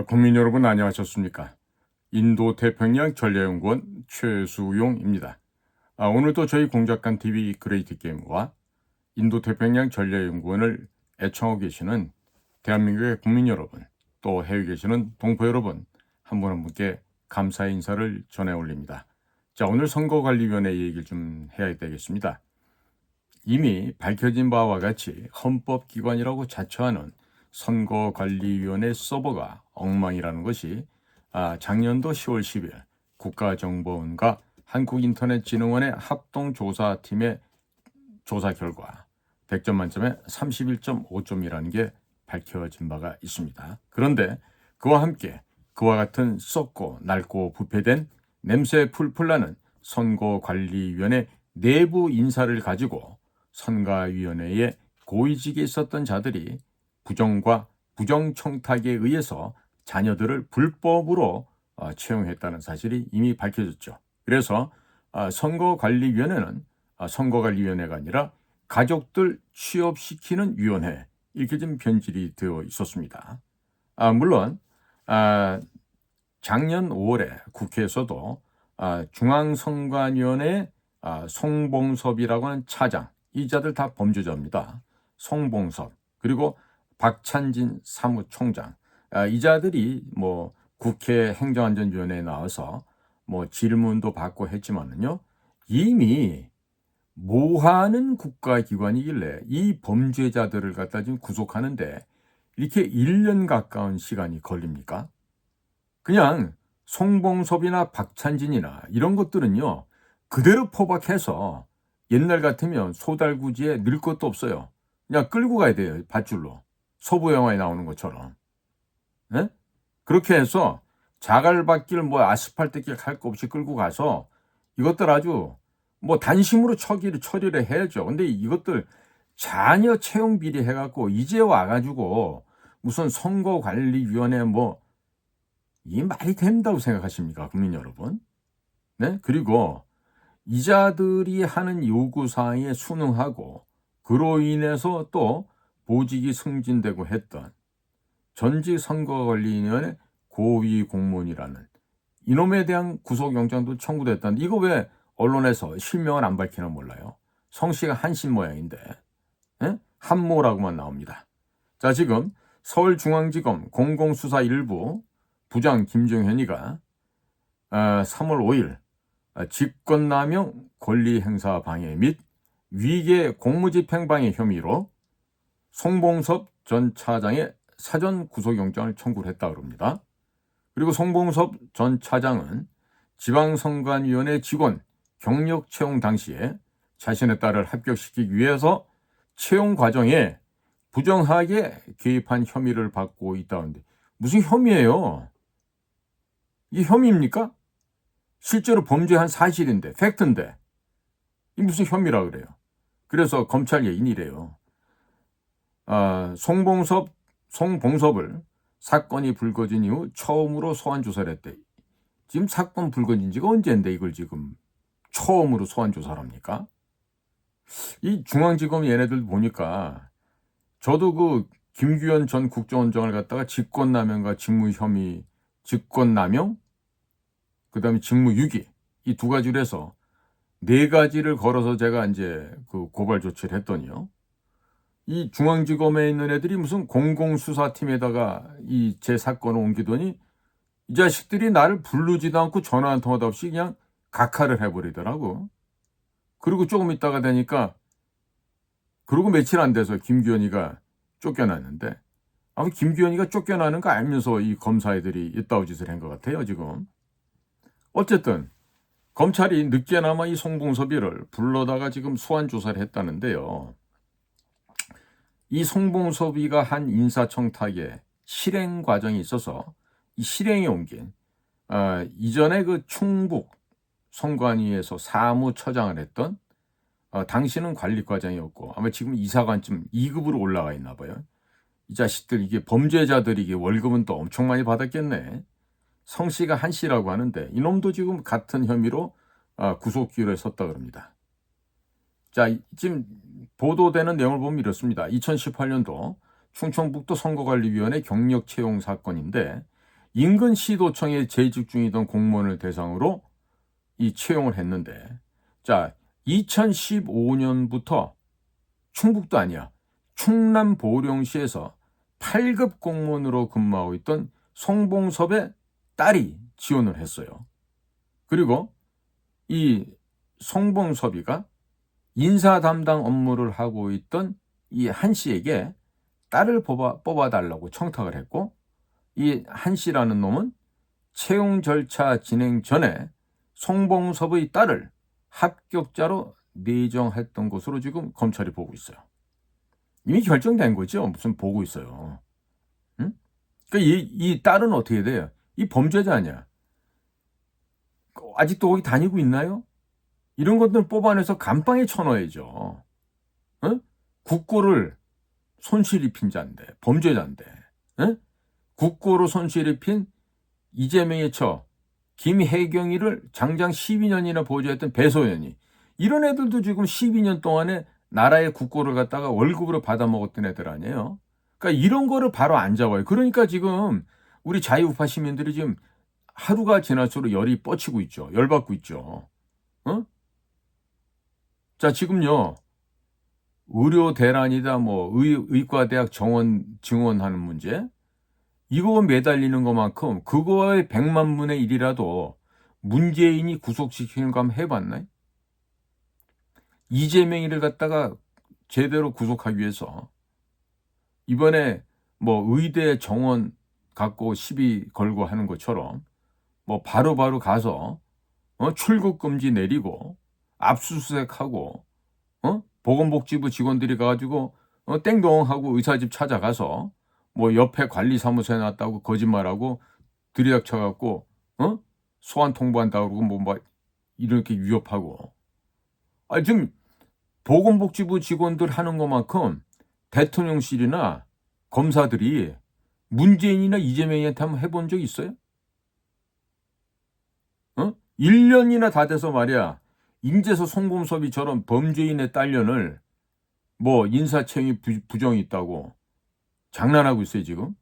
국민 여러분 안녕하셨습니까? 인도 태평양 전략연구원 최수용입니다. 오늘도 저희 공작관 TV 그레이트 게임과 인도 태평양 전략연구원을 애청하고 계시는 대한민국의 국민 여러분, 또 해외에 계시는 동포 여러분, 한 분 한 분께 감사의 인사를 전해 올립니다. 자, 오늘 선거관리위원회 얘기를 좀 해야 되겠습니다. 이미 밝혀진 바와 같이 헌법기관이라고 자처하는 선거관리위원회 서버가 엉망이라는 것이 작년도 10월 10일 국가정보원과 한국인터넷진흥원의 합동조사팀의 조사 결과 100점 만점에 31.5점이라는 게 밝혀진 바가 있습니다. 그런데 그와 함께 그와 같은 썩고 낡고 부패된 냄새 풀풀 나는 선거관리위원회 내부 인사를 가지고 선거위원회에 고위직에 있었던 자들이 부정과 부정청탁에 의해서 자녀들을 불법으로 채용했다는 사실이 이미 밝혀졌죠. 그래서 선거관리위원회는 선거관리위원회가 아니라 가족들 취업시키는 위원회, 이렇게 좀 변질이 되어 있었습니다. 물론 작년 5월에 국회에서도 중앙선관위원회 송봉섭이라고 하는 차장, 이 자들 다 범죄자입니다. 송봉섭, 그리고 박찬진 사무총장, 이 자들이 국회 행정안전위원회에 나와서 질문도 받고 했지만은요, 이미 뭐하는 국가기관이길래 이 범죄자들을 갖다 지금 구속하는데 이렇게 1년 가까운 시간이 걸립니까? 그냥 송봉섭이나 박찬진이나 이런 것들은요, 그대로 포박해서 옛날 같으면 소달구지에 늘 것도 없어요. 그냥 끌고 가야 돼요, 밧줄로. 서부 영화에 나오는 것처럼. 예? 그렇게 해서 자갈밭길 아스팔트길 할 거 없이 끌고 가서 이것들 아주 단심으로 처리를 해야죠. 근데 이것들 자녀 채용 비리 해갖고 이제 와가지고 무슨 선거관리위원회 이 말이 된다고 생각하십니까, 국민 여러분? 네? 그리고 이자들이 하는 요구사항에 순응하고 그로 인해서 또 보직이 승진되고 했던 전직 선거관리위원회 고위 공무원이라는 이놈에 대한 구속영장도 청구됐다는데 이거 왜 언론에서 실명을 안 밝히나 몰라요. 성씨가 한신 모양인데 한모라고만 나옵니다. 자, 지금 서울중앙지검 공공수사 1부 부장 김종현이가 3월 5일 직권남용 권리행사 방해 및 위계 공무집행방해 혐의로 송봉섭 전 차장의 사전 구속영장을 청구를 했다고 합니다. 그리고 송봉섭 전 차장은 지방선관위원회 직원 경력 채용 당시에 자신의 딸을 합격시키기 위해서 채용 과정에 부정하게 개입한 혐의를 받고 있다는데 무슨 혐의예요? 이게 혐의입니까? 실제로 범죄한 사실인데, 팩트인데 이 무슨 혐의라 그래요? 그래서 검찰 얘기는 이래요. 송봉섭을 사건이 불거진 이후 처음으로 소환 조사를 했대. 지금 사건 불거진 지가 언제인데 이걸 지금 처음으로 소환 조사를 합니까? 이 중앙지검 얘네들 보니까 저도 그 김규현 전 국정원장을 갖다가 직권남용과 직무 혐의, 직권남용, 그다음에 직무유기 이 두 가지를 해서 4가지를 걸어서 제가 이제 그 고발 조치를 했더니요. 이 중앙지검에 있는 애들이 무슨 공공수사팀에다가 이 제 사건을 옮기더니 이 자식들이 나를 부르지도 않고 전화 한 통화도 없이 그냥 각하를 해버리더라고. 그리고 조금 있다가 되니까 그러고 며칠 안 돼서 김규현이가 쫓겨났는데 아마 김규현이가 쫓겨나는 거 알면서 이 검사 애들이 이따오 짓을 한 것 같아요, 지금. 어쨌든 검찰이 늦게나마 이 송봉섭이를 불러다가 지금 소환 조사를 했다는데요. 이 송봉섭이가 한 인사청탁의 실행 과정이 있어서 이 실행에 옮긴 이전에 그 충북 선관위에서 사무처장을 했던 당시는 관리과장이었고 아마 지금 이사관쯤 2급으로 올라가 있나 봐요. 이 자식들 이게 범죄자들이 이게 월급은 또 엄청 많이 받았겠네. 성씨가 한씨라고 하는데 이놈도 지금 같은 혐의로 구속기로에 섰다 그럽니다. 자, 지금 보도되는 내용을 보면 이렇습니다. 2018년도 충청북도 선거관리위원회 경력 채용 사건인데 인근 시도청에 재직 중이던 공무원을 대상으로 이 채용을 했는데, 자, 2015년부터 충북도 아니야, 충남 보령시에서 8급 공무원으로 근무하고 있던 송봉섭의 딸이 지원을 했어요. 그리고 이 송봉섭이가 인사 담당 업무를 하고 있던 이 한 씨에게 딸을 뽑아달라고 청탁을 했고, 이 한 씨라는 놈은 채용 절차 진행 전에 송봉섭의 딸을 합격자로 내정했던 것으로 지금 검찰이 보고 있어요. 이미 결정된 거죠. 무슨 보고 있어요. 응? 그러니까 이 딸은 어떻게 돼요? 이 범죄자 아니야. 아직도 거기 다니고 있나요? 이런 것들 뽑아내서 감방에 쳐넣어야죠. 응? 국고를 손실 입힌 자인데, 범죄자인데, 응? 국고로 손실 입힌 이재명의 처 김혜경이를 장장 12년이나 보좌했던 배소연이, 이런 애들도 지금 12년 동안에 나라의 국고를 갖다가 월급으로 받아먹었던 애들 아니에요. 그러니까 이런 거를 바로 안 잡아요. 그러니까 지금 우리 자유우파 시민들이 지금 하루가 지날수록 열이 뻗치고 있죠. 열받고 있죠. 어? 자, 지금요, 의료 대란이다, 뭐 의과대학 정원 증원하는 문제, 이거 매달리는 것만큼 그거의 100만 분의 1이라도 문재인이 구속시키는 거 한번 해봤나요? 이재명이를 갖다가 제대로 구속하기 위해서 이번에 뭐 의대 정원 갖고 시비 걸고 하는 것처럼 뭐 바로바로 가서 출국 금지 내리고 압수수색하고 보건복지부 직원들이 가가지고 땡동하고 의사집 찾아가서 뭐 옆에 관리사무소에 놨다고 거짓말하고 들이닥쳐갖고 소환 통보한다고 그러고 뭐 막 이렇게 위협하고, 지금 보건복지부 직원들 하는 것만큼 대통령실이나 검사들이 문재인이나 이재명한테 한번 해본 적 있어요? 1년이나 다 돼서 말이야, 인재서 송범섭이 저런 범죄인의 딸년을 뭐 인사청이 부정이 있다고 장난하고 있어요 지금?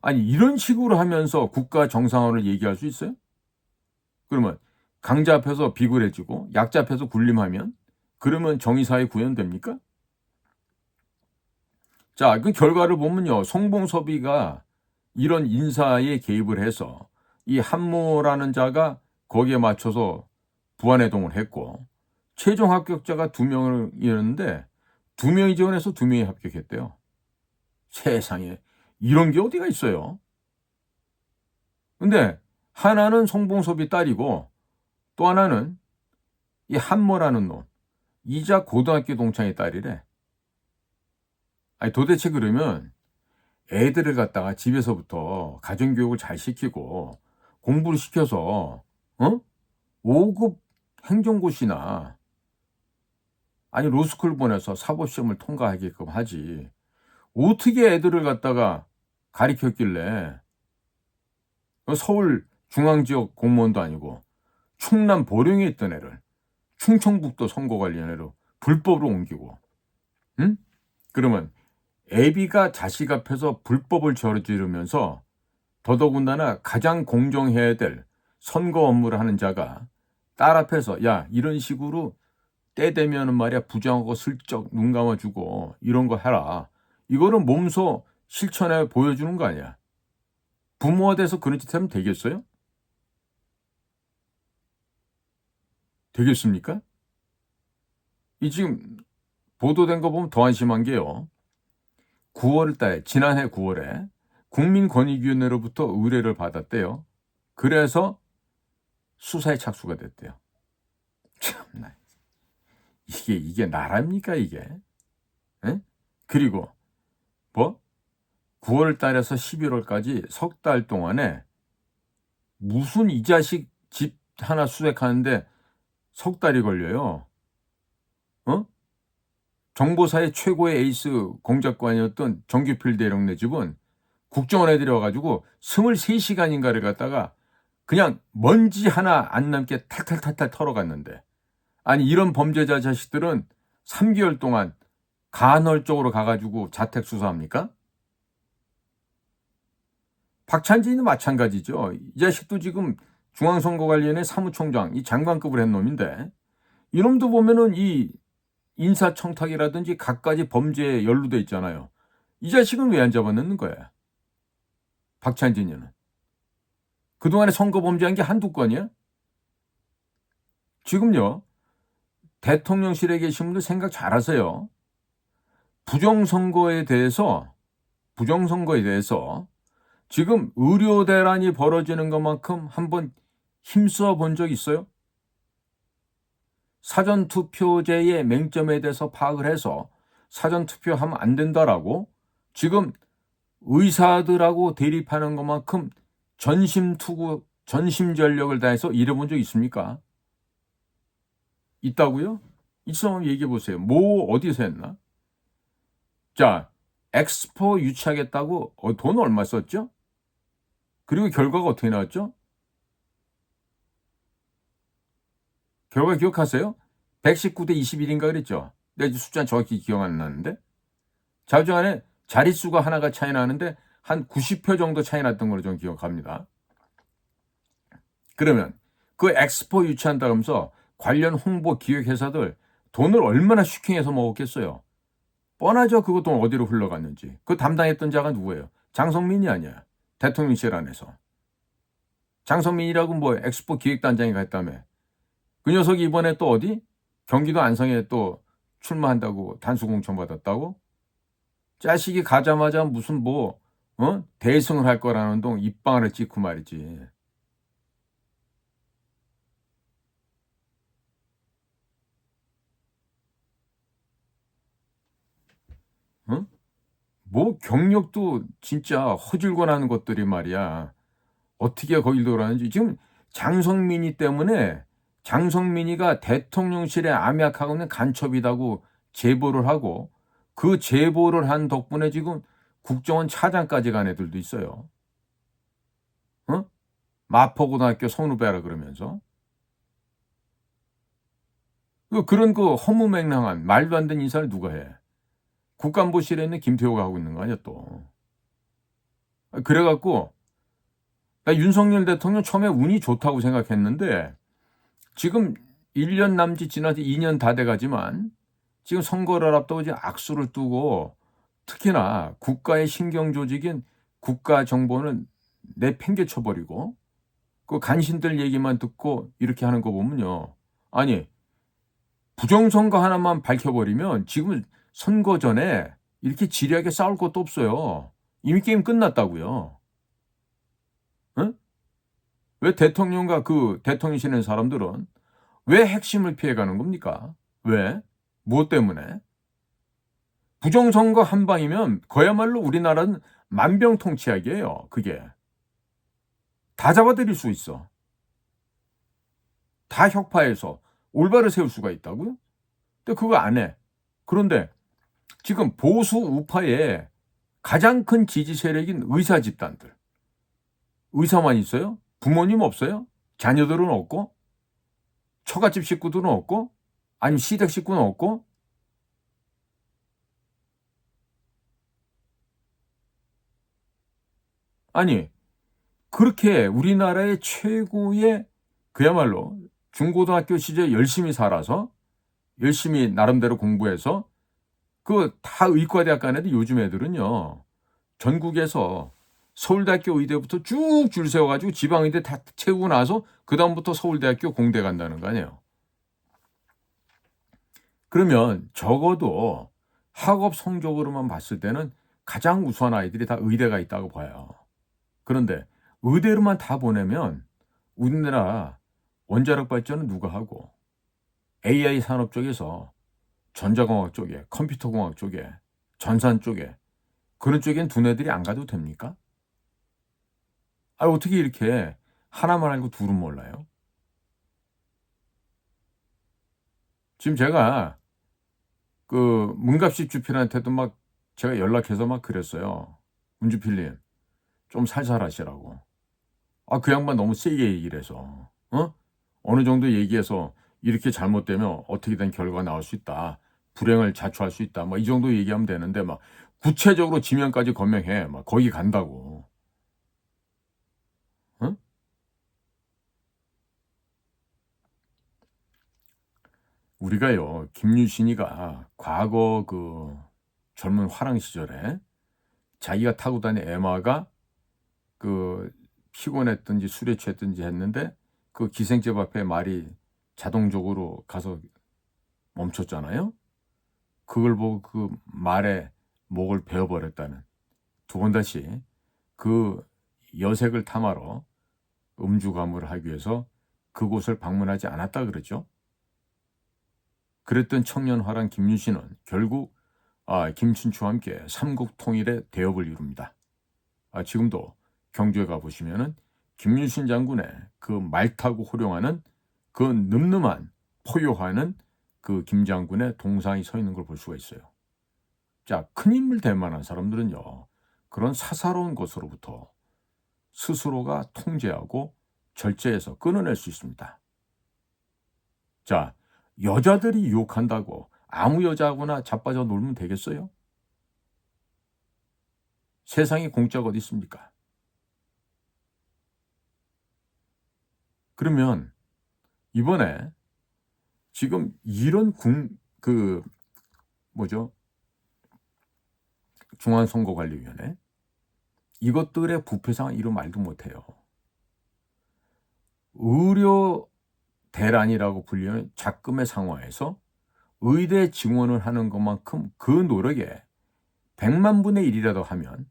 아니, 이런 식으로 하면서 국가 정상화를 얘기할 수 있어요? 그러면 강자 앞에서 비굴해지고 약자 앞에서 군림하면, 그러면 정의사회 구현됩니까? 자, 그 결과를 보면요, 송봉섭이가 이런 인사에 개입을 해서 이 한모라는 자가 거기에 맞춰서 부안해동을 했고, 최종 합격자가 2명이었는데 2명이 지원해서 2명이 합격했대요. 세상에, 이런 게 어디가 있어요? 근데 하나는 송봉섭이 딸이고 또 하나는 이 한모라는 놈, 이자 고등학교 동창의 딸이래. 아니, 도대체 그러면 애들을 갖다가 집에서부터 가정교육을 잘 시키고 공부를 시켜서 5급 행정고시나 아니 로스쿨 보내서 사법시험을 통과하게끔 하지, 어떻게 애들을 갖다가 가리켰길래 서울 중앙지역 공무원도 아니고 충남 보령에 있던 애를 충청북도 선거관리위원회로 불법으로 옮기고, 응? 그러면 애비가 자식 앞에서 불법을 저지르면서 더더군다나 가장 공정해야 될 선거 업무를 하는 자가 딸 앞에서 야, 이런 식으로 때 되면은 말이야 부정하고 슬쩍 눈 감아주고 이런 거 해라, 이거는 몸소 실천해 보여주는 거 아니야. 부모가 돼서 그런 짓 하면 되겠어요? 되겠습니까? 이 지금 보도된 거 보면 더 안심한 게요, 9월 달, 지난해 9월에 국민권익위원회로부터 의뢰를 받았대요. 그래서 수사에 착수가 됐대요. 참나, 이게 나랍니까 이게? 에? 그리고 뭐 9월 달에서 11월까지 석 달 동안에 무슨 이 자식 집 하나 수색하는데 석 달이 걸려요. 정보사의 최고의 에이스 공작관이었던 정규필 대령네 집은 국정원에 들여가지고 23시간인가를 갖다가 그냥 먼지 하나 안 남게 탈탈탈탈 털어갔는데, 아니 이런 범죄자 자식들은 3개월 동안 간헐적으로 가가지고 자택 수사합니까? 박찬진도 마찬가지죠. 이 자식도 지금 중앙선거관리위원회 사무총장, 이 장관급을 한 놈인데 이놈도 보면은 이 인사청탁이라든지 갖가지 범죄에 연루돼 있잖아요. 이 자식은 왜 안 잡아넣는 거야? 박찬진이는. 그동안에 선거 범죄한 게 한두 건이야? 지금요. 대통령실에 계신 분들 생각 잘하세요. 부정선거에 대해서 지금 의료 대란이 벌어지는 것만큼 한번 힘써 본 적 있어요? 사전투표제의 맹점에 대해서 파악을 해서 사전투표하면 안 된다라고 지금 의사들하고 대립하는 것만큼 전심투구, 전심전력을 다해서 일해본 적 있습니까? 있다고요? 있으면 얘기해 보세요. 뭐 어디서 했나? 자, 엑스포 유치하겠다고 돈 얼마 썼죠? 그리고 결과가 어떻게 나왔죠? 결과 기억하세요? 119대 21인가 그랬죠? 내가 숫자는 정확히 기억 안 나는데 좌우중간에 자릿수가 하나가 차이 나는데 한 90표 정도 차이 났던 걸로 저는 기억합니다. 그러면 그 엑스포 유치한다 하면서 관련 홍보 기획회사들 돈을 얼마나 슈킹해서 먹었겠어요? 뻔하죠. 그거 돈 어디로 흘러갔는지. 그 담당했던 자가 누구예요? 장성민이 아니야. 대통령실 안에서. 장성민이라고 뭐 엑스포 기획단장이 갔다며. 그 녀석이 이번에 또 어디? 경기도 안성에 또 출마한다고 단수공천 받았다고? 자식이 가자마자 무슨 뭐 대승을 할 거라는 동 입방아를 찍고 말이지. 응? 뭐 경력도 진짜 허질권하는 것들이 말이야. 어떻게 거길 돌아가는지. 지금 장성민이 때문에 장성민이가 대통령실에 암약하고는 간첩이라고 제보를 하고 그 제보를 한 덕분에 지금 국정원 차장까지 간 애들도 있어요. 어? 마포고등학교 선후배라 그러면서. 그런 그 허무맹랑한 말도 안 되는 인사를 누가 해? 국간부실에 있는 김태호가 하고 있는 거 아니야 또. 그래갖고 나 윤석열 대통령 처음에 운이 좋다고 생각했는데 지금 1년 남짓 지나서 2년 다 돼가지만 지금 선거를 앞두고 이제 악수를 두고 특히나 국가의 신경조직인 국가정보는 내팽개쳐버리고 그 간신들 얘기만 듣고 이렇게 하는 거 보면요. 아니 부정선거 하나만 밝혀버리면 지금 선거 전에 이렇게 지리하게 싸울 것도 없어요. 이미 게임 끝났다고요. 응? 왜 대통령과 그 대통령실에 있는 사람들은 왜 핵심을 피해가는 겁니까? 왜? 무엇 때문에? 부정선거 한 방이면 그야말로 우리나라는 만병통치약이에요. 그게. 다 잡아들일 수 있어. 다 혁파해서 올바를 세울 수가 있다고요? 근데 그거 안 해. 그런데 지금 보수 우파의 가장 큰 지지 세력인 의사 집단들. 의사만 있어요? 부모님 없어요? 자녀들은 없고? 처갓집 식구들은 없고? 아니면 시댁 식구는 없고? 아니, 그렇게 우리나라의 최고의 그야말로 중고등학교 시절 열심히 살아서 열심히 나름대로 공부해서 그 다 의과대학 간 애들 요즘 애들은요. 전국에서 서울대학교 의대부터 쭉 줄 세워가지고 지방의대 다 채우고 나서 그다음부터 서울대학교 공대 간다는 거 아니에요. 그러면 적어도 학업 성적으로만 봤을 때는 가장 우수한 아이들이 다 의대가 있다고 봐요. 그런데 의대로만 다 보내면 우리나라 원자력 발전은 누가 하고 AI 산업 쪽에서 전자공학 쪽에 컴퓨터공학 쪽에 전산 쪽에 그런 쪽엔 두뇌들이 안 가도 됩니까? 아 어떻게 이렇게 하나만 알고 둘은 몰라요? 지금 제가 그 문갑식 주필한테도 막 제가 연락해서 막 그랬어요. 문주필님 좀 살살하시라고. 아 그 양반 너무 세게 얘기를 해서 어느 정도 얘기해서 이렇게 잘못되면 어떻게 된 결과가 나올 수 있다. 불행을 자초할 수 있다. 뭐 이 정도 얘기하면 되는데 막 구체적으로 지명까지 거명해. 막 거기 간다고. 우리가요, 김유신이가 과거 그 젊은 화랑 시절에 자기가 타고 다닌 에마가 그 피곤했든지 술에 취했든지 했는데 그 기생집 앞에 말이 자동적으로 가서 멈췄잖아요. 그걸 보고 그 말에 목을 베어버렸다는, 두 번 다시 그 여색을 탐하러 음주 가무를 하기 위해서 그곳을 방문하지 않았다 그러죠. 그랬던 청년 화랑 김유신은 결국 김춘추와 함께 삼국 통일의 대업을 이룹니다. 지금도 경주에 가보시면은 김유신 장군의 그 말 타고 호령하는 그 늠름한 포효하는 그 김 장군의 동상이 서 있는 걸 볼 수가 있어요. 자, 큰 인물 될 만한 사람들은요, 그런 사사로운 것으로부터 스스로가 통제하고 절제해서 끊어낼 수 있습니다. 자, 여자들이 유혹한다고 아무 여자하고나 자빠져 놀면 되겠어요? 세상에 공짜가 어디 있습니까? 그러면 이번에 지금 이런 중앙선거관리위원회 이것들의 부패상은 이런 말도 못해요. 의료 대란이라고 불리는 작금의 상황에서 의대 증원을 하는 것만큼 그 노력에 100만 분의 1이라도 하면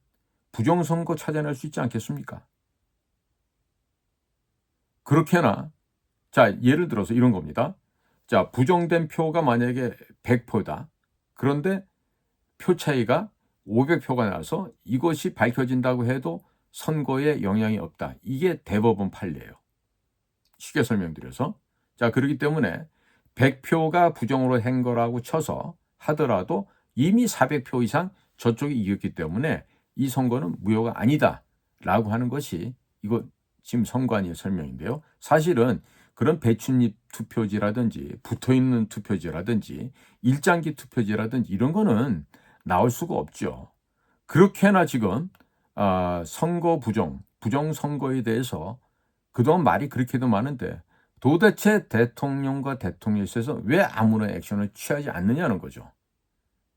부정선거 찾아낼 수 있지 않겠습니까? 그렇게나, 자, 예를 들어서 이런 겁니다. 자, 부정된 표가 만약에 100표다. 그런데 표 차이가 500표가 나서 이것이 밝혀진다고 해도 선거에 영향이 없다. 이게 대법원 판례예요. 쉽게 설명드려서. 자, 그렇기 때문에 100표가 부정으로 한 거라고 쳐서 하더라도 이미 400표 이상 저쪽이 이겼기 때문에 이 선거는 무효가 아니다 라고 하는 것이 이거 지금 선관위의 설명인데요. 사실은 그런 배춧잎 투표지라든지 붙어있는 투표지라든지 일장기 투표지라든지 이런 거는 나올 수가 없죠. 그렇게나 지금 선거 부정 선거에 대해서 그동안 말이 그렇게도 많은데 도대체 대통령과 대통령실에서 왜 아무런 액션을 취하지 않느냐는 거죠.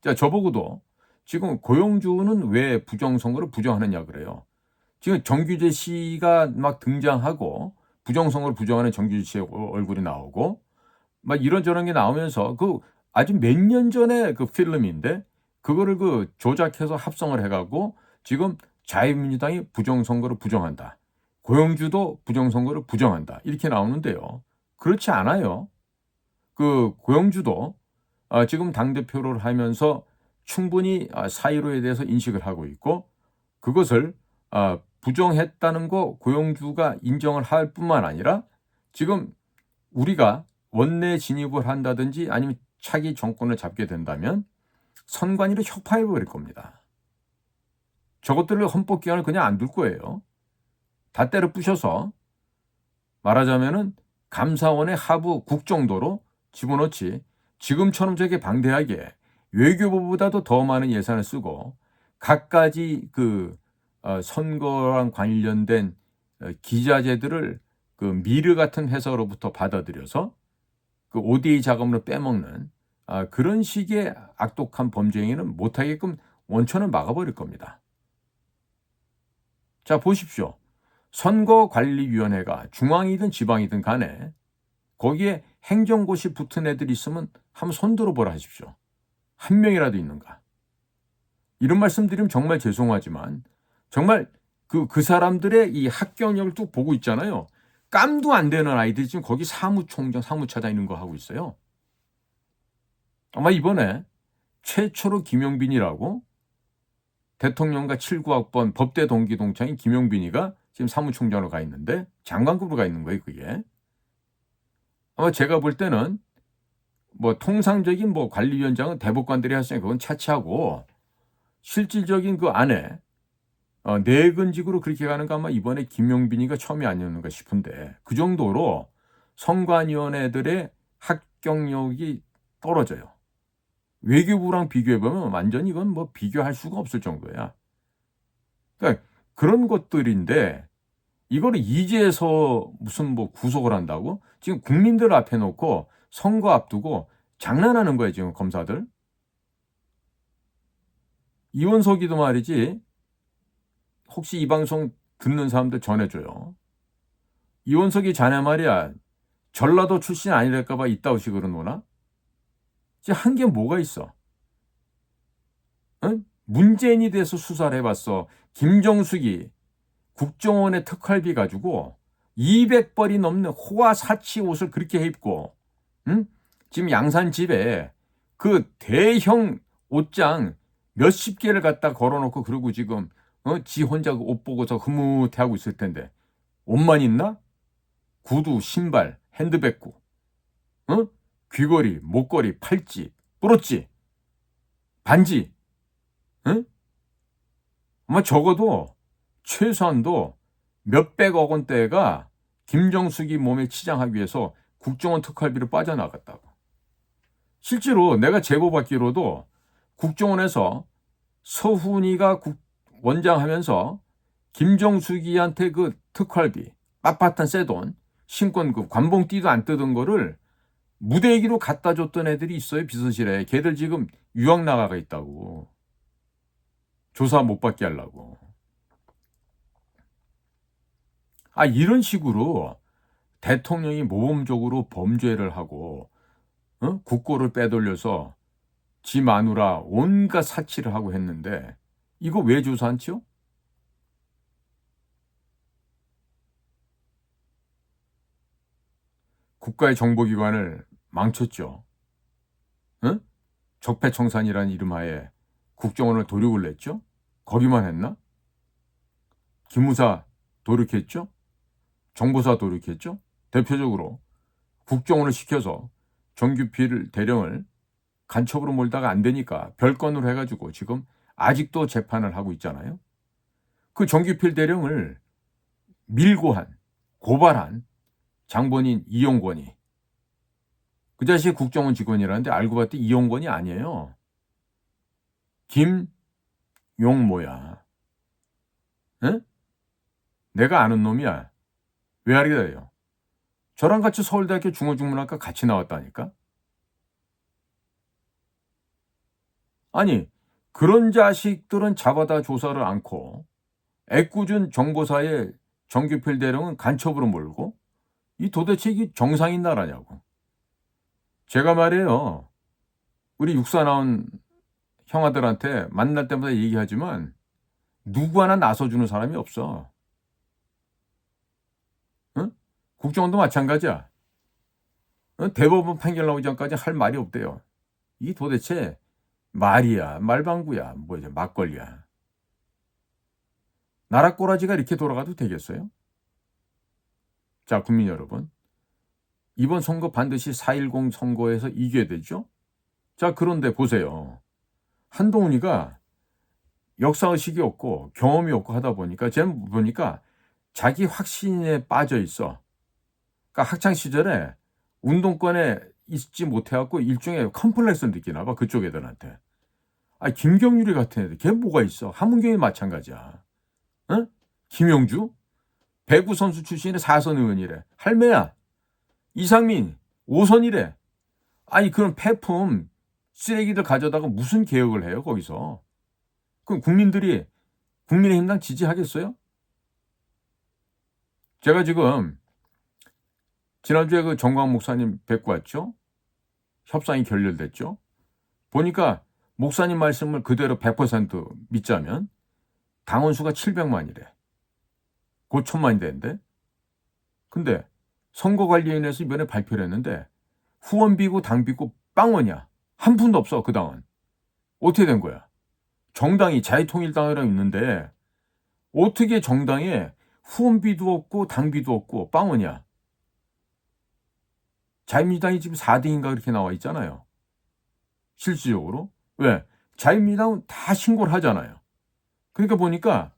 자, 저보고도 지금 고용주는 왜 부정선거를 부정하느냐 그래요. 지금 정규재 씨가 막 등장하고 부정선거를 부정하는 정규재 씨의 얼굴이 나오고 막 이런저런 게 나오면서 그 아주 몇 년 전에 그 필름인데 그거를 그 조작해서 합성을 해가고 지금 자유민주당이 부정선거를 부정한다. 고용주도 부정선거를 부정한다. 이렇게 나오는데요. 그렇지 않아요. 그 고용주도 지금 당대표를 하면서 충분히 사유로에 대해서 인식을 하고 있고 그것을 부정했다는 거 고용주가 인정을 할 뿐만 아니라 지금 우리가 원내 진입을 한다든지 아니면 차기 정권을 잡게 된다면 선관위를 혁파해 버릴 겁니다. 저것들을 헌법기관을 그냥 안 둘 거예요. 다 때려 부셔서 말하자면은 감사원의 하부 국 정도로 집어넣지 지금처럼 저게 방대하게 외교부보다도 더 많은 예산을 쓰고 갖가지 그 선거랑 관련된 기자재들을 그 미르 같은 회사로부터 받아들여서 그 ODA 자금으로 빼먹는 그런 식의 악독한 범죄행위는 못하게끔 원천을 막아버릴 겁니다. 자, 보십시오. 선거관리위원회가 중앙이든 지방이든 간에 거기에 행정고시 붙은 애들이 있으면 한번 손들어 보라 하십시오. 한 명이라도 있는가. 이런 말씀 드리면 정말 죄송하지만 정말 그 사람들의 이 학경력을 뚝 보고 있잖아요. 깜도 안 되는 아이들이 지금 거기 사무총장, 사무차장 있는 거 하고 있어요. 아마 이번에 최초로 김용빈이라고 대통령과 79학번 법대 동기 동창인 김용빈이가 지금 사무총장으로 가 있는데 장관급으로 가 있는 거예요, 그게. 아마 제가 볼 때는 뭐 통상적인 뭐 관리위원장은 대법관들이 하시니까 그건 차치하고 실질적인 그 안에 내근직으로 그렇게 가는 거 아마 이번에 김용빈이가 처음이 아니었는가 싶은데 그 정도로 선관위원회들의 학경력이 떨어져요. 외교부랑 비교해보면 완전히 이건 뭐 비교할 수가 없을 정도야. 그러니까 그런 것들인데 이거를 이제서 무슨 뭐 구속을 한다고? 지금 국민들 앞에 놓고 선거 앞두고 장난하는 거예요, 지금 검사들. 이원석이도 말이지, 혹시 이 방송 듣는 사람들 전해줘요. 이원석이 자네 말이야, 전라도 출신 아니랄까봐 이따오식으로 노나? 이제 한 게 뭐가 있어? 응? 문재인이 돼서 수사를 해봤어. 김정숙이 국정원의 특활비 가지고 200벌이 넘는 호화 사치 옷을 그렇게 입고, 응? 지금 양산 집에 그 대형 옷장 몇십 개를 갖다 걸어놓고 그러고 지금 지 혼자 그 옷 보고서 흐뭇해하고 있을 텐데 옷만 있나? 구두, 신발, 핸드백구, 귀걸이, 목걸이, 팔찌, 뿌러찌, 반지, 응? 아마 적어도 최소한도 몇백억 원대가 김정숙이 몸에 치장하기 위해서 국정원 특활비로 빠져나갔다고. 실제로 내가 제보받기로도 국정원에서 서훈이가 원장하면서 김정숙이한테 그 특활비, 빳빳한 새돈, 신권급, 관봉띠도 안 뜯은 거를 무대기로 갖다 줬던 애들이 있어요, 비서실에. 걔들 지금 유학 나가가 있다고. 조사 못 받게 하려고. 이런 식으로 대통령이 모범적으로 범죄를 하고 국고를 빼돌려서 지 마누라 온갖 사치를 하고 했는데 이거 왜 조사 안 치요? 국가의 정보기관을 망쳤죠. 응? 적폐청산이라는 이름하에 국정원을 도륙을 냈죠. 거기만 했나? 기무사 도륙했죠. 정보사 도륙했죠. 대표적으로 국정원을 시켜서 정규필 대령을 간첩으로 몰다가 안 되니까 별건으로 해가지고 지금 아직도 재판을 하고 있잖아요. 그 정규필 대령을 밀고 한, 고발한 장본인 이용권이, 그 자식이 국정원 직원이라는데 알고 봤더니 이용권이 아니에요. 김용모야. 응? 내가 아는 놈이야. 왜 알게 돼요? 저랑 같이 서울대학교 중어중문학과 같이 나왔다니까? 아니, 그런 자식들은 잡아다 조사를 않고 애꿎은 정보사의 정규필 대령은 간첩으로 몰고 이 도대체 이게 정상인 나라냐고. 제가 말이에요. 우리 육사 나온 형아들한테 만날 때마다 얘기하지만 누구 하나 나서주는 사람이 없어. 응? 국정원도 마찬가지야. 응? 대법원 판결 나오기 전까지 할 말이 없대요. 이 도대체 말이야, 말방구야, 뭐야, 막걸리야. 나라 꼬라지가 이렇게 돌아가도 되겠어요? 자, 국민 여러분. 이번 선거 반드시 4.10 선거에서 이겨야 되죠? 자, 그런데 보세요. 한동훈이가 역사의식이 없고 경험이 없고 하다 보니까 쟤는 보니까 자기 확신에 빠져 있어. 그러니까 학창시절에 운동권에 있지 못해갖고 일종의 컴플렉스를 느끼나 봐, 그쪽 애들한테. 김경률이 같은 애들, 걔 뭐가 있어? 함은경이 마찬가지야. 응? 김영주? 배구 선수 출신의 4선 의원이래. 할매야. 이상민 5선이래. 그런 폐품 쓰레기들 가져다가 무슨 개혁을 해요, 거기서? 그럼 국민들이 국민의힘당 지지하겠어요? 제가 지금 지난주에 그 정광 목사님 뵙고 왔죠? 협상이 결렬됐죠? 보니까 목사님 말씀을 그대로 100% 믿자면 당원 수가 700만이래. 곧 1000만이 되는데. 근데 선거관리위원회에서 이번에 발표를 했는데 후원비고 당비고 빵원이야. 한 푼도 없어, 그 당원. 어떻게 된 거야? 정당이 자유통일당이랑 있는데 어떻게 정당에 후원비도 없고 당비도 없고 빵원이야? 자유민주당이 지금 4등인가 그렇게 나와 있잖아요. 실질적으로. 왜? 자유민주당은 다 신고를 하잖아요. 그러니까 보니까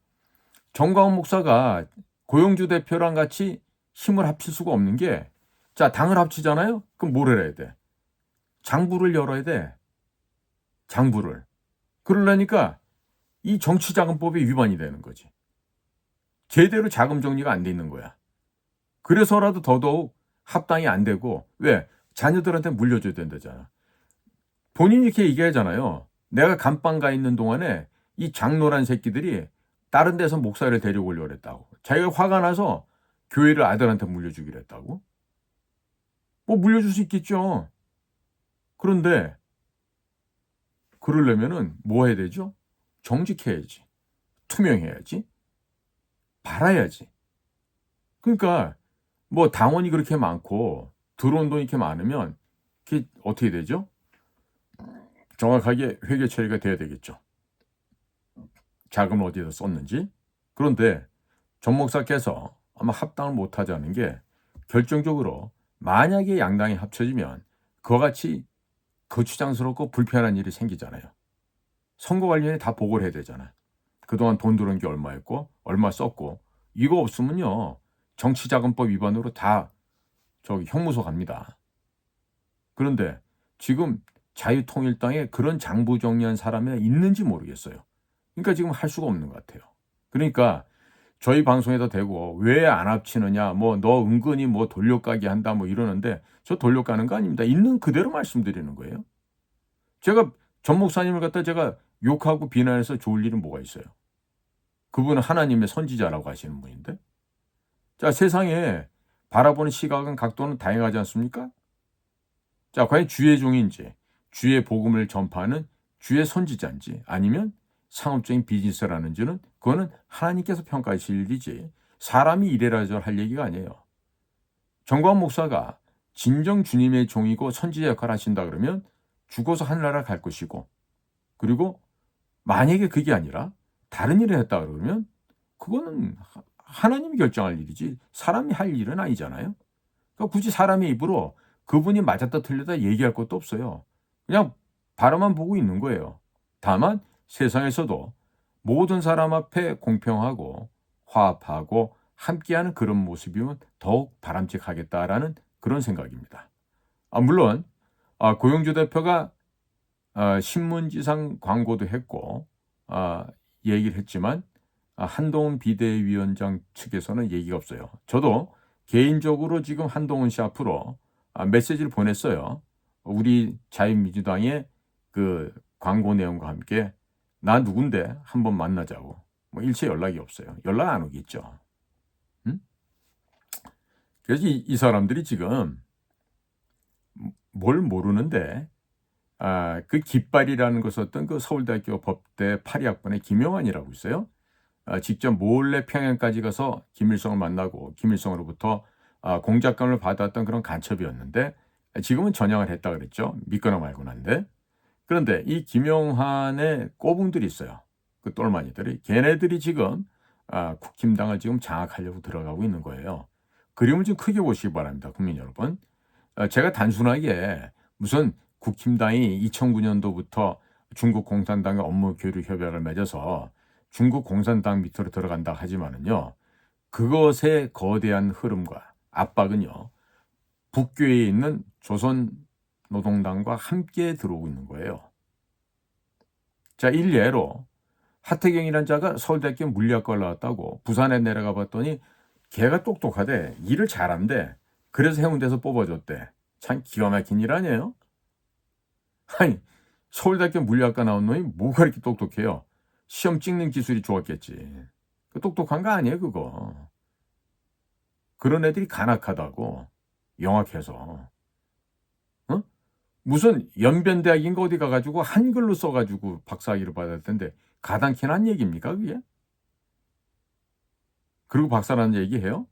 정광훈 목사가 고영주 대표랑 같이 힘을 합칠 수가 없는 게, 자, 당을 합치잖아요? 그럼 뭘 해야 돼? 장부를 열어야 돼. 장부를. 그러려니까 이 정치자금법이 위반이 되는 거지. 제대로 자금 정리가 안 돼 있는 거야. 그래서라도 더더욱 합당이 안 되고, 왜? 자녀들한테 물려줘야 된다잖아. 본인이 이렇게 얘기하잖아요. 내가 감방 가 있는 동안에 이 장노란 새끼들이 다른 데서 목사를 데려오려고 그랬다고. 자기가 화가 나서 교회를 아들한테 물려주기로 했다고. 뭐 물려줄 수 있겠죠. 그런데 그러려면은 뭐 해야 되죠? 정직해야지. 투명해야지. 바라야지. 그러니까 뭐 당원이 그렇게 많고 들어온 돈이 이렇게 많으면 그게 어떻게 되죠? 정확하게 회계 처리가 돼야 되겠죠. 자금을 어디에서 썼는지. 그런데 전 목사께서 아마 합당을 못하자는 게 결정적으로 만약에 양당이 합쳐지면 그와 같이 거추장스럽고 불편한 일이 생기잖아요. 선거 관련에 다 보고를 해야 되잖아. 그동안 돈 들어온 게 얼마였고 얼마 썼고 이거 없으면요. 정치자금법 위반으로 다 형무소 갑니다. 그런데 지금 자유통일당에 그런 장부정리한 사람이 있는지 모르겠어요. 그러니까 지금 할 수가 없는 것 같아요. 그러니까 저희 방송에다 대고 왜 안 합치느냐, 뭐 너 은근히 뭐 돌려가기 한다 뭐 이러는데 저 돌려가는 거 아닙니다. 있는 그대로 말씀드리는 거예요. 제가 전 목사님을 갖다 제가 욕하고 비난해서 좋을 일은 뭐가 있어요. 그분은 하나님의 선지자라고 하시는 분인데. 자, 세상에 바라보는 시각은 각도는 다양하지 않습니까? 자, 과연 주의 종인지, 주의 복음을 전파하는 주의 선지자인지 아니면 상업적인 비즈니스를 하는지는 그거는 하나님께서 평가하실 일이지 사람이 이래라 저래라 할 얘기가 아니에요. 정광훈 목사가 진정 주님의 종이고 선지자 역할을 하신다 그러면 죽어서 하늘나라 갈 것이고 그리고 만약에 그게 아니라 다른 일을 했다 그러면 그거는 하나님이 결정할 일이지 사람이 할 일은 아니잖아요. 그러니까 굳이 사람의 입으로 그분이 맞았다 틀렸다 얘기할 것도 없어요. 그냥 바라만 보고 있는 거예요. 다만 세상에서도 모든 사람 앞에 공평하고 화합하고 함께하는 그런 모습이면 더욱 바람직하겠다라는 그런 생각입니다. 물론 고용주 대표가 신문지상 광고도 했고 얘기를 했지만 한동훈 비대위원장 측에서는 얘기가 없어요. 저도 개인적으로 지금 한동훈 씨 앞으로 메시지를 보냈어요. 우리 자유민주당의 그 광고 내용과 함께 나 누군데 한번 만나자고. 뭐 일체 연락이 없어요. 연락 안 오겠죠. 응? 그래서 이 사람들이 지금 뭘 모르는데 그 깃발이라는 걸 썼던 그 서울대학교 법대 82학번의 김영환이라고 있어요. 직접 몰래 평양까지 가서 김일성을 만나고 김일성으로부터 공작권을 받았던 그런 간첩이었는데 지금은 전향을 했다 그랬죠. 믿거나 말거나인데. 그런데 이 김영환의 꼬붕들이 있어요. 그 똘마니들이. 걔네들이 지금 국힘당을 지금 장악하려고 들어가고 있는 거예요. 그림을 좀 크게 보시기 바랍니다. 국민 여러분. 제가 단순하게 무슨 국힘당이 2009년도부터 중국 공산당의 업무 교류 협약을 맺어서 중국 공산당 밑으로 들어간다 하지만은요. 그것의 거대한 흐름과 압박은요. 북교에 있는 조선노동당과 함께 들어오고 있는 거예요. 자, 일례로 하태경이라는 자가 서울대학교 물리학과를 나왔다고 부산에 내려가 봤더니 걔가 똑똑하대. 일을 잘한대. 그래서 해운대에서 뽑아줬대. 참 기가 막힌 일 아니에요? 아니, 서울대학교 물리학과 나온 놈이 뭐가 이렇게 똑똑해요? 시험 찍는 기술이 좋았겠지. 그 똑똑한 거 아니에요, 그거. 그런 애들이 간악하다고. 영악해서. 어? 무슨 연변대학인가 어디 가가지고 한글로 써가지고 박사학위를 받을 텐데 가당키나 한 얘기입니까, 그게? 그리고 박사라는 얘기해요?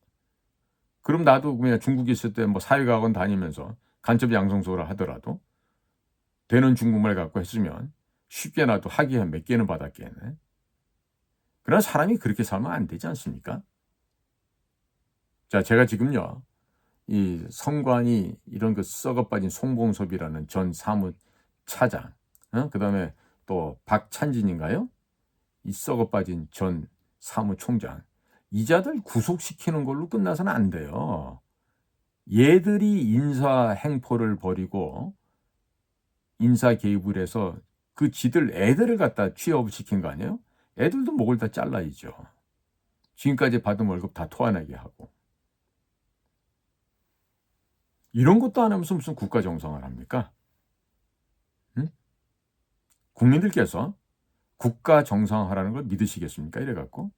그럼 나도 그냥 중국에 있을 때 뭐 사회과학원 다니면서 간첩 양성소를 하더라도 되는 중국말 갖고 했으면 쉽게 나도 학위 한 몇 개는 받았겠네. 그러나 사람이 그렇게 살면 안 되지 않습니까? 자, 제가 지금요, 이 성관이 이런 그 썩어 빠진 송봉섭이라는 전 사무차장, 그 다음에 또 박찬진인가요? 이 썩어 빠진 전 사무총장. 이자들 구속시키는 걸로 끝나서는 안 돼요. 얘들이 인사 행포를 벌이고 인사 개입을 해서 그 지들 애들을 갖다 취업을 시킨 거 아니에요? 애들도 목을 다 잘라야죠. 지금까지 받은 월급 다 토해내게 하고. 이런 것도 안 하면서 무슨 국가 정상을 합니까? 응? 국민들께서 국가 정상화라는 걸 믿으시겠습니까? 이래갖고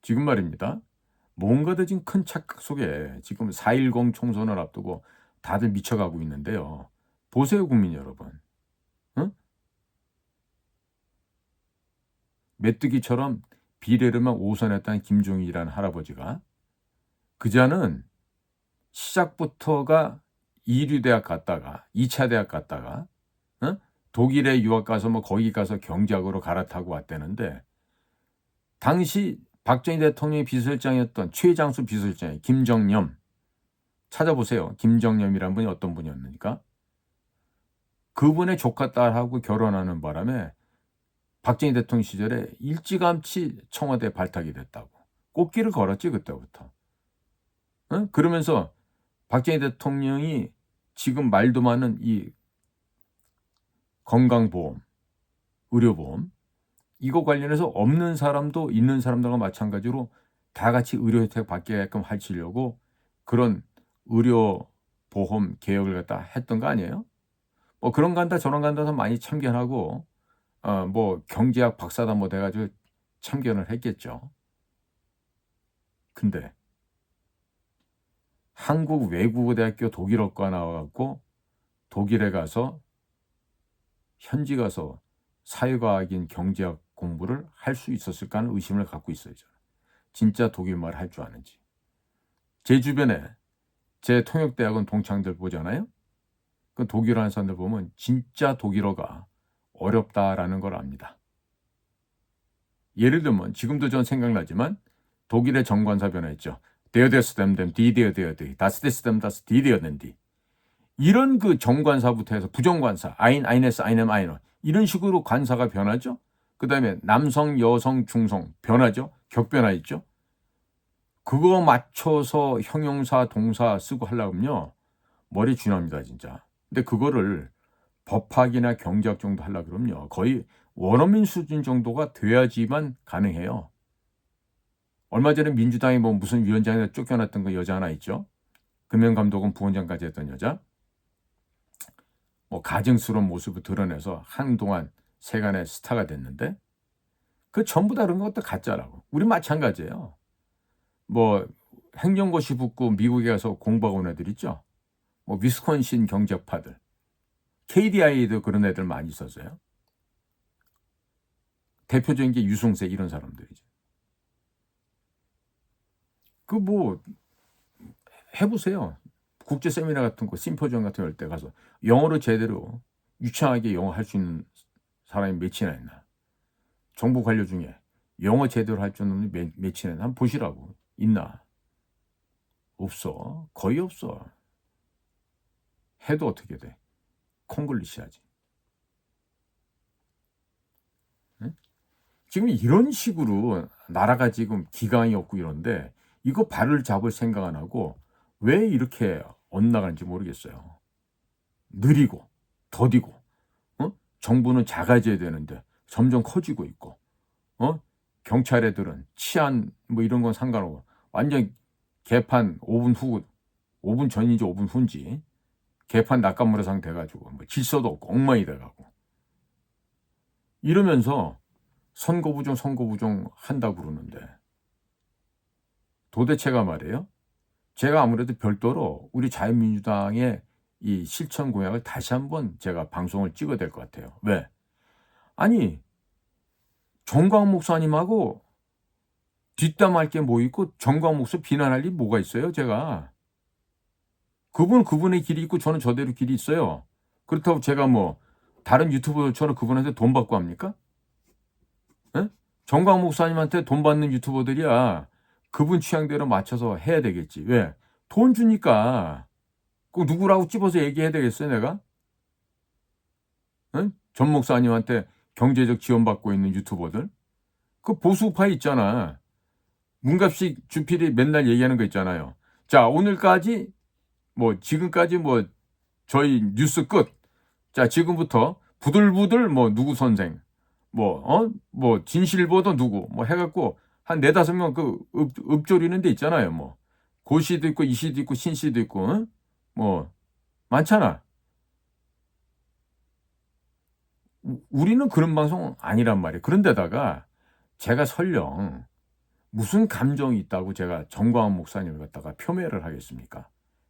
지금 말입니다. 뭔가 지금 큰 착각 속에 지금 4.10 총선을 앞두고 다들 미쳐가고 있는데요. 보세요, 국민 여러분. 응? 메뚜기처럼 비례로만 오선했던 김종일이라는 할아버지가 그자는 시작부터가 이류대학 갔다가 2차 대학 갔다가 응? 독일에 유학 가서 뭐 거기 가서 경제학으로 갈아타고 왔다는데 당시 박정희 대통령의 비서실장이었던 최장수 비서실장이 김정념 찾아보세요. 김정념이란 분이 어떤 분이었습니까? 그분의 조카 딸하고 결혼하는 바람에 박정희 대통령 시절에 일찌감치 청와대에 발탁이 됐다고. 꽃길을 걸었지 그때부터. 응? 그러면서 박정희 대통령이 지금 말도 많은 이 건강보험, 의료보험 이거 관련해서 없는 사람도 있는 사람들과 마찬가지로 다 같이 의료 혜택 받게끔 하시려고 그런 의료보험 개혁을 갖다 했던 거 아니에요? 뭐 그런 간다 저런 간다서 많이 참견하고 뭐 경제학 박사다 뭐 돼가지고 참견을 했겠죠. 근데 한국 외국어대학교 독일어과 나와갖고 독일에 가서 현지 가서 사회과학인 경제학 공부를 할 수 있었을까 하는 의심을 갖고 있어요. 저는. 진짜 독일말 할 줄 아는지. 제 주변에 제 통역대학원 동창들 보잖아요. 그 독일어 하는 사람들 보면 진짜 독일어가 어렵다라는 걸 압니다. 예를 들면 지금도 전 생각나지만 독일의 정관사 변화했죠. 데어데스댐댐 디데어데어데 다스데스댐 다스 디데어덴디 이런 그 정관사부터 해서 부정관사 아인에스 아인엠 아인어 이런 식으로 관사가 변하죠. 그 다음에 남성 여성 중성 변하죠. 격변화 있죠. 그거 맞춰서 형용사 동사 쓰고 하려면요 머리 쥐납니다 진짜. 근데 그거를 법학이나 경제학 정도 하려고 그러면요 거의 원어민 수준 정도가 돼야지만 가능해요. 얼마 전에 민주당이 뭐 무슨 위원장에 쫓겨났던 그 여자 하나 있죠. 금연감독원 부원장까지 했던 여자. 뭐 가증스러운 모습을 드러내서 한동안 세간의 스타가 됐는데 그 전부 다른 것도 가짜라고. 우리 마찬가지예요. 뭐 행정고시 붙고 미국에 가서 공부하고 온 애들 있죠. 뭐 위스콘신 경제파들. KDI에도 그런 애들 많이 있었어요. 대표적인 게 유승세 이런 사람들이죠. 그 뭐 해보세요. 국제 세미나 같은 거, 심포지엄 같은 거 할 때 가서 영어로 제대로 유창하게 영어 할 수 있는 사람이 몇이나 있나. 정부 관료 중에 영어 제대로 할 줄 아는 몇이나 있나. 한번 보시라고. 있나. 없어. 거의 없어. 해도 어떻게 돼. 콩글리시 하지. 응? 지금 이런 식으로 나라가 지금 기강이 없고 이런데 이거 발을 잡을 생각 안 하고 왜 이렇게 엇나가는지 모르겠어요. 느리고 더디고 정부는 작아져야 되는데 점점 커지고 있고 경찰 애들은 치안 뭐 이런 건 상관없고 완전 개판 5분 후 5분 전인지 5분 후인지 개판 낙관물의상 돼가지고 뭐 질서도 없고 엉망이 돼가고 이러면서 선거부정 한다고 그러는데 도대체가 말이에요. 제가 아무래도 별도로 우리 자유민주당의 이 실천 공약을 다시 한번 제가 방송을 찍어야 될 것 같아요. 왜? 아니 정광 목사님하고 뒷담할 게 뭐 있고 정광 목사 비난할 일이 뭐가 있어요 제가. 그분은 그분의 길이 있고 저는 저대로 길이 있어요. 그렇다고 제가 뭐 다른 유튜버처럼 그분한테 돈 받고 합니까? 에? 정광 목사님한테 돈 받는 유튜버들이야 그분 취향대로 맞춰서 해야 되겠지. 왜? 돈 주니까. 그 누구라고 찝어서 얘기해야 되겠어요 내가? 에? 전 목사님한테 경제적 지원받고 있는 유튜버들. 그 보수파 있잖아. 문갑식 주필이 맨날 얘기하는 거 있잖아요. 자 오늘까지 뭐 지금까지 뭐 저희 뉴스 끝. 자 지금부터 부들부들 뭐 누구 선생 뭐 진실보도 누구 뭐 해갖고 한 4-5명 그 읍조리는 데 있잖아요. 뭐 고씨도 있고 이씨도 있고 신씨도 있고 뭐 많잖아. 우리는 그런 방송 아니란 말이에요. 그런데다가 제가 설령 무슨 감정이 있다고 제가 정광훈 목사님을 갖다가 표매를 하겠습니까?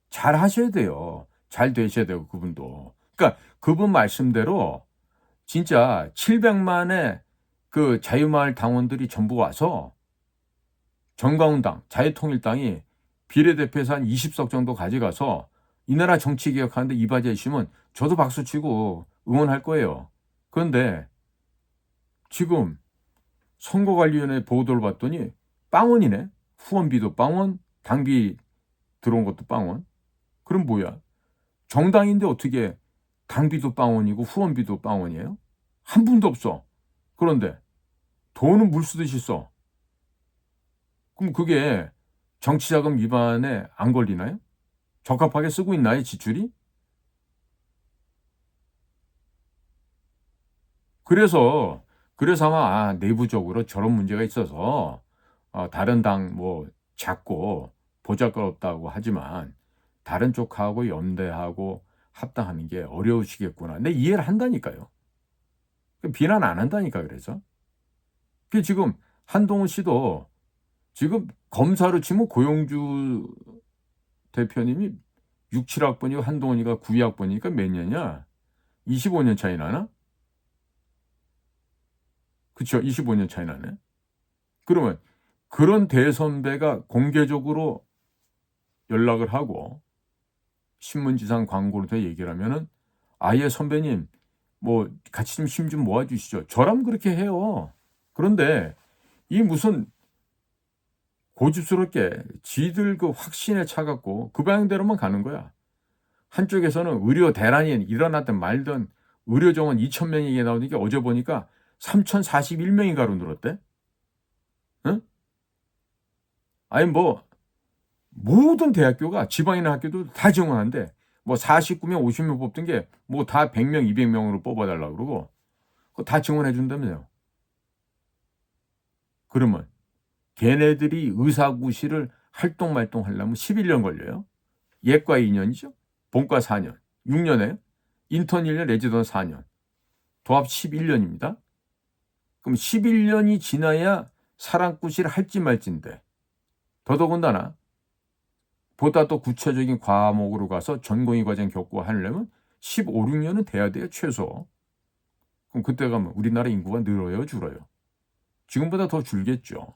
잘 하셔야 돼요. 잘 되셔야 되고 그분도. 그러니까 그분 말씀대로 진짜 700만의 그 자유마을 당원들이 전부 와서 정광훈당, 자유통일당이 비례대표에서 한 20석 정도 가져가서 이 나라 정치 개혁하는데 이바지해 주시면 저도 박수치고 응원할 거예요. 그런데 지금 선거관리위원회 보도를 봤더니 빵원이네. 후원비도 빵원, 당비 들어온 것도 빵원. 그럼 뭐야? 정당인데 어떻게 당비도 빵원이고 후원비도 빵원이에요? 한 분도 없어. 그런데 돈은 물 쓰듯이 써. 그럼 그게 정치자금 위반에 안 걸리나요? 적합하게 쓰고 있나요, 지출이? 그래서 아마 내부적으로 저런 문제가 있어서 다른 당 뭐 작고 보잘것없다고 하지만 다른 쪽하고 연대하고 합당하는 게 어려우시겠구나. 근데 이해를 한다니까요. 비난 안 한다니까 그래서. 그 지금 한동훈 씨도 지금 검사로 치면 고용주 대표님이 6, 7학번이고 한동훈이가 9, 2학번이니까 몇 년이야? 25년 차이 나나? 그쵸? 25년 차이 나네. 그러면 그런 대선배가 공개적으로 연락을 하고 신문지상 광고로 더 얘기를 하면은 아예 선배님 뭐 같이 좀 힘 좀 모아주시죠. 저라면 그렇게 해요. 그런데 이 무슨 고집스럽게 지들 그 확신에 차갖고 그 방향대로만 가는 거야. 한쪽에서는 의료 대란이 일어났든 말든 의료 정원 2,000명이 나오니까 어제 보니까 3,041명인가로 늘었대. 응? 아니 뭐 모든 대학교가 지방에 있는 학교도 다 지원하는데 뭐 49명, 50명 뽑던 게 뭐 다 100명, 200명으로 뽑아달라고 그러고 그거 다 지원해 준다면서요. 그러면 걔네들이 의사구실을 활동 말동하려면 11년 걸려요. 예과 2년이죠. 본과 4년. 6년에 인턴 1년, 레지던 4년. 도합 11년입니다. 그럼 11년이 지나야 사랑구실을 할지 말지인데 더더군다나 보다 더 구체적인 과목으로 가서 전공의 과정 겪고 하려면 15, 16년은 돼야 돼요, 최소. 그럼 그때 가면 우리나라 인구가 늘어요, 줄어요? 지금보다 더 줄겠죠.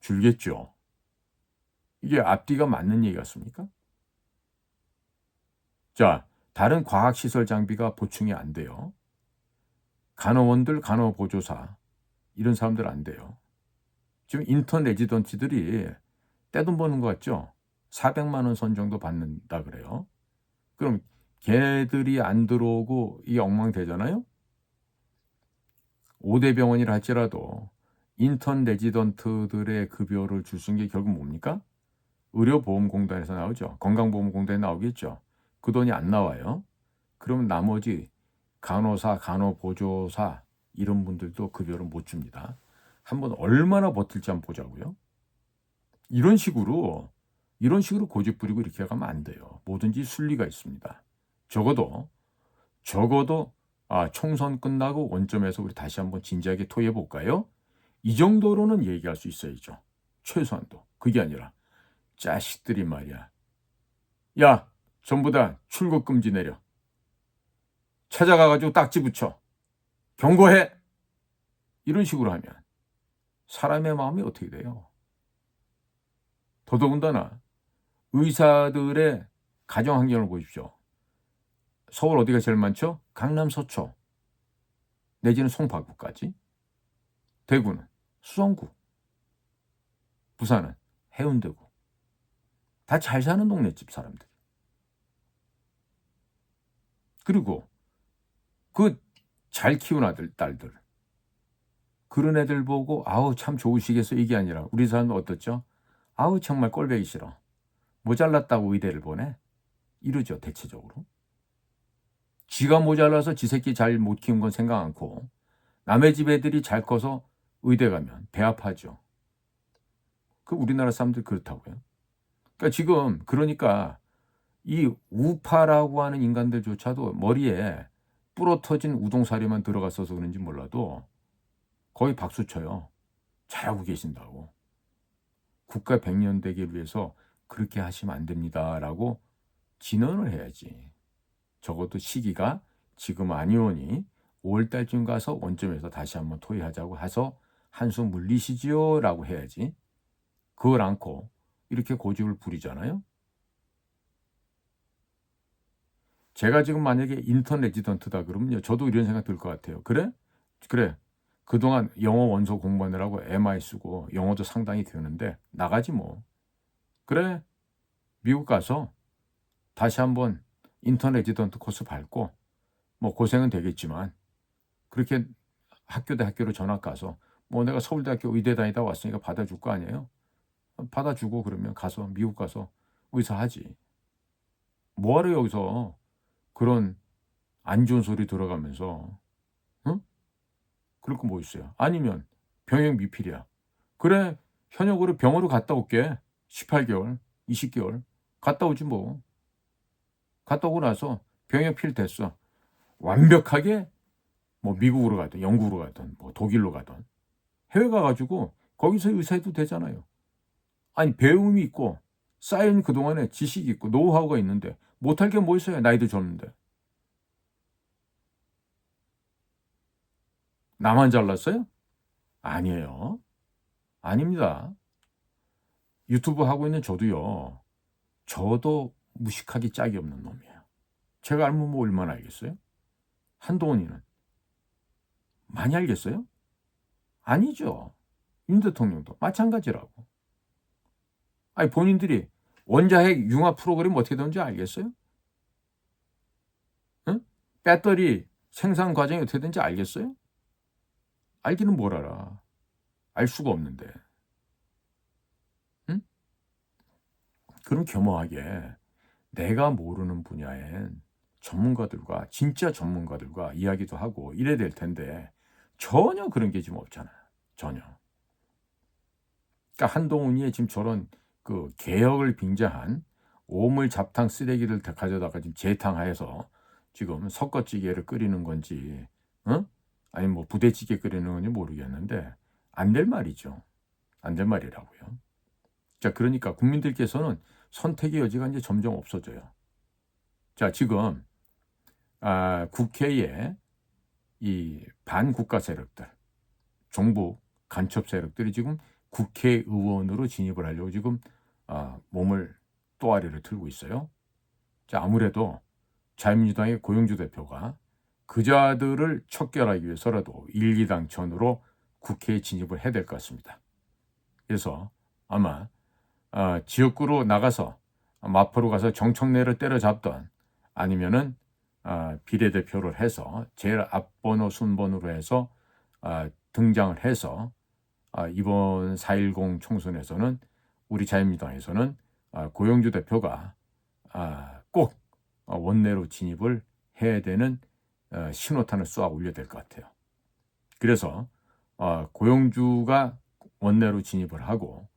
줄겠죠. 이게 앞뒤가 맞는 얘기 같습니까? 자, 다른 과학시설 장비가 보충이 안 돼요. 간호원들, 간호보조사 이런 사람들 안 돼요. 지금 인턴 레지던트들이 떼돈 버는 것 같죠? 400만 원 선 정도 받는다 그래요. 그럼 걔들이 안 들어오고 이게 엉망되잖아요? 5대 병원이라 할지라도 인턴 레지던트들의 급여를 줄 수 있는 게 결국 뭡니까? 의료보험공단에서 나오죠. 건강보험공단에 나오겠죠. 그 돈이 안 나와요. 그러면 나머지 간호사, 간호보조사 이런 분들도 급여를 못 줍니다. 한번 얼마나 버틸지 한번 보자고요. 이런 식으로 고집 부리고 이렇게 가면 안 돼요. 뭐든지 순리가 있습니다. 적어도 총선 끝나고 원점에서 우리 다시 한번 진지하게 토의해 볼까요? 이 정도로는 얘기할 수 있어야죠. 최소한도. 그게 아니라 자식들이 말이야. 야, 전부 다 출국 금지 내려. 찾아가가지고 딱지 붙여. 경고해. 이런 식으로 하면 사람의 마음이 어떻게 돼요? 더더군다나 의사들의 가정 환경을 보십시오. 서울 어디가 제일 많죠? 강남 서초 내지는 송파구까지. 대구는 수성구, 부산은 해운대구. 다 잘 사는 동네집 사람들. 그리고 그 잘 키운 아들, 딸들. 그런 애들 보고 아우 참 좋으시겠어 이게 아니라 우리 사람은 어떻죠? 아우 정말 꼴보기 싫어. 모자랐다고 의대를 보내? 이러죠 대체적으로. 지가 모자라서 지 새끼 잘 못 키운 건 생각 않고 남의 집 애들이 잘 커서 의대 가면 배 아파하죠. 그 우리나라 사람들 그렇다고요. 그러니까 이 우파라고 하는 인간들조차도 머리에 부러터진 우동사리만 들어갔어서 그런지 몰라도 거의 박수 쳐요. 잘하고 계신다고. 국가 백년대계를 위해서 그렇게 하시면 안 됩니다라고 진언을 해야지. 적어도 시기가 지금 아니오니 5월달쯤 가서 원점에서 다시 한번 토의하자고 해서 한숨 물리시지요 라고 해야지. 그걸 않고 이렇게 고집을 부리잖아요. 제가 지금 만약에 인턴 레지던트다 그러면요, 저도 이런 생각 들 것 같아요. 그래? 그동안 영어 원서 공부하느라고 MI 쓰고 영어도 상당히 되는데 나가지 뭐. 그래, 미국 가서 다시 한번 인턴 레지던트 코스 밟고 뭐 고생은 되겠지만 그렇게 학교 대 학교로 전학 가서 뭐 내가 서울대학교 의대 다니다 왔으니까 받아줄 거 아니에요? 받아주고 그러면 가서 미국 가서 의사하지. 뭐하러 여기서 그런 안 좋은 소리 들어가면서, 응? 그럴 거 뭐 있어요. 아니면 병역 미필이야. 그래, 현역으로 병으로 갔다 올게. 18개월, 20개월 갔다 오지 뭐. 갔다 오고 나서 병역 필 됐어. 완벽하게 뭐 미국으로 가든 영국으로 가든 뭐 독일로 가든 해외 가가지고 거기서 의사해도 되잖아요. 아니, 배움이 있고 쌓인 그동안에 지식이 있고 노하우가 있는데 못할 게 뭐 있어요. 나이도 젊은데. 나만 잘났어요? 아니에요. 아닙니다. 유튜브 하고 있는 저도 무식하기 짝이 없는 놈이에요. 제가 알면 뭐 얼마나 알겠어요? 한동훈이는 많이 알겠어요? 아니죠. 윤 대통령도 마찬가지라고. 아니, 본인들이 원자핵 융합 프로그램 어떻게 되는지 알겠어요? 응? 배터리 생산 과정이 어떻게 되는지 알겠어요? 알기는 뭘 알아. 알 수가 없는데. 응? 그럼 겸허하게 내가 모르는 분야엔 전문가들과 진짜 전문가들과 이야기도 하고 이래야 될 텐데 전혀 그런 게 지금 없잖아요. 전혀. 그러니까 한동훈이 지금 저런 그 개혁을 빙자한 오물 잡탕 쓰레기를 다 가져다가 지금 재탕하여서 지금 섞어찌개를 끓이는 건지, 어? 아니 뭐 부대찌개 끓이는 건지 모르겠는데 안 될 말이죠. 안 될 말이라고요. 자, 그러니까 국민들께서는 선택의 여지가 이제 점점 없어져요. 자, 지금 국회에 이 반국가 세력들, 정부 간첩 세력들이 지금 국회의원으로 진입을 하려고 지금 몸을 또아리를 틀고 있어요. 자, 아무래도 자유민주당의 고영주 대표가 그자들을 척결하기 위해서라도 일기당천으로 국회에 진입을 해야 될 것 같습니다. 그래서 아마 지역구로 나가서 마포로 가서 정청래를 때려잡던 아니면은 비례대표를 해서 제일 앞번호 순번으로 해서 등장을 해서 이번 4.10 총선에서는 우리 자유민주당에서는 고영주 대표가 꼭 원내로 진입을 해야 되는 신호탄을 쏘아 올려야 될 것 같아요. 그래서 고영주가 원내로 진입을 하고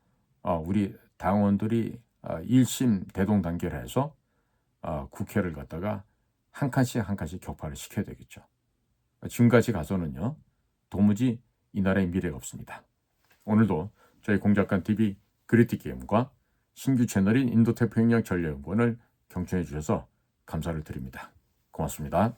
우리 당원들이 1심 대동단결해서 국회를 갖다가 한 칸씩 한 칸씩 격파를 시켜야 되겠죠. 지금까지 가서는요, 도무지 이 나라의 미래가 없습니다. 오늘도 저희 공작관 TV 그리티 게임과 신규 채널인 인도태평양 전략연구원을 경청해 주셔서 감사를 드립니다. 고맙습니다.